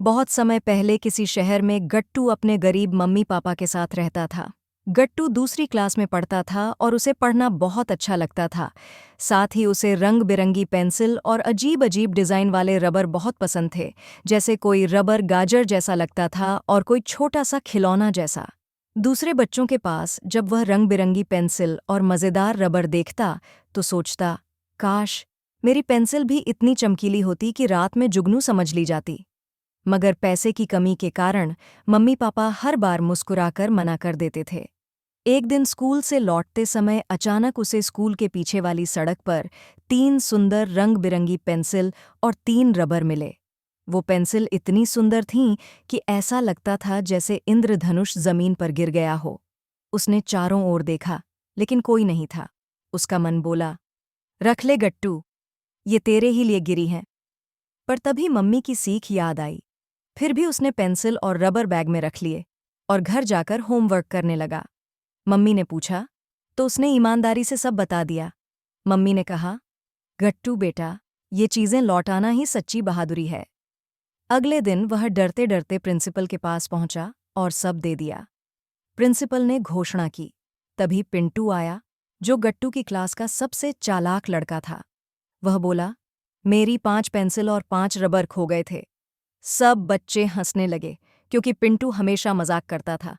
बहुत समय पहले किसी शहर में गट्टू अपने गरीब मम्मी पापा के साथ रहता था। गट्टू दूसरी क्लास में पढ़ता था और उसे पढ़ना बहुत अच्छा लगता था। साथ ही उसे रंग बिरंगी पेंसिल और अजीब अजीब डिज़ाइन वाले रबर बहुत पसंद थे। जैसे कोई रबर गाजर जैसा लगता था और कोई छोटा सा खिलौना जैसा। दूसरे बच्चों के पास जब वह रंग बिरंगी पेंसिल और मज़ेदार रबर देखता तो सोचता, काश मेरी पेंसिल भी इतनी चमकीली होती कि रात में जुगनू समझ ली जाती। मगर पैसे की कमी के कारण मम्मी पापा हर बार मुस्कुराकर मना कर देते थे। एक दिन स्कूल से लौटते समय अचानक उसे स्कूल के पीछे वाली सड़क पर 3 सुंदर रंग बिरंगी पेंसिल और 3 रबर मिले। वो पेंसिल इतनी सुंदर थीं कि ऐसा लगता था जैसे इंद्रधनुष जमीन पर गिर गया हो। उसने चारों ओर देखा, लेकिन कोई नहीं था। उसका मन बोला, रख ले गट्टू, ये तेरे ही लिए गिरी हैं। पर तभी मम्मी की सीख याद आई। फिर भी उसने पेंसिल और रबर बैग में रख लिए और घर जाकर होमवर्क करने लगा। मम्मी ने पूछा तो उसने ईमानदारी से सब बता दिया। मम्मी ने कहा, गट्टू बेटा, ये चीज़ें लौटाना ही सच्ची बहादुरी है। अगले दिन वह डरते डरते प्रिंसिपल के पास पहुंचा और सब दे दिया। प्रिंसिपल ने घोषणा की। तभी पिंटू आया, जो गट्टू की क्लास का सबसे चालाक लड़का था। वह बोला, मेरी 5 पेंसिल और 5 रबर खो गए थे। सब बच्चे हंसने लगे, क्योंकि पिंटू हमेशा मजाक करता था।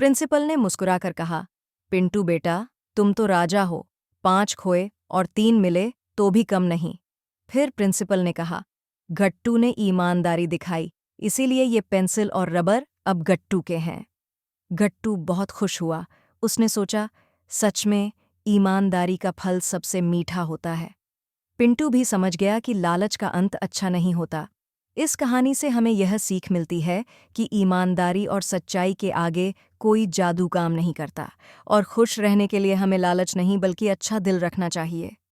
प्रिंसिपल ने मुस्कुराकर कहा, पिंटू बेटा, तुम तो राजा हो। 5 खोए और 3 मिले तो भी कम नहीं। फिर प्रिंसिपल ने कहा, गट्टू ने ईमानदारी दिखाई, इसीलिए ये पेंसिल और रबर अब गट्टू के हैं। गट्टू बहुत खुश हुआ। उसने सोचा, सच में ईमानदारी का फल सबसे मीठा होता है। पिंटू भी समझ गया कि लालच का अंत अच्छा नहीं होता। इस कहानी से हमें यह सीख मिलती है कि ईमानदारी और सच्चाई के आगे कोई जादू काम नहीं करता, और खुश रहने के लिए हमें लालच नहीं बल्कि अच्छा दिल रखना चाहिए।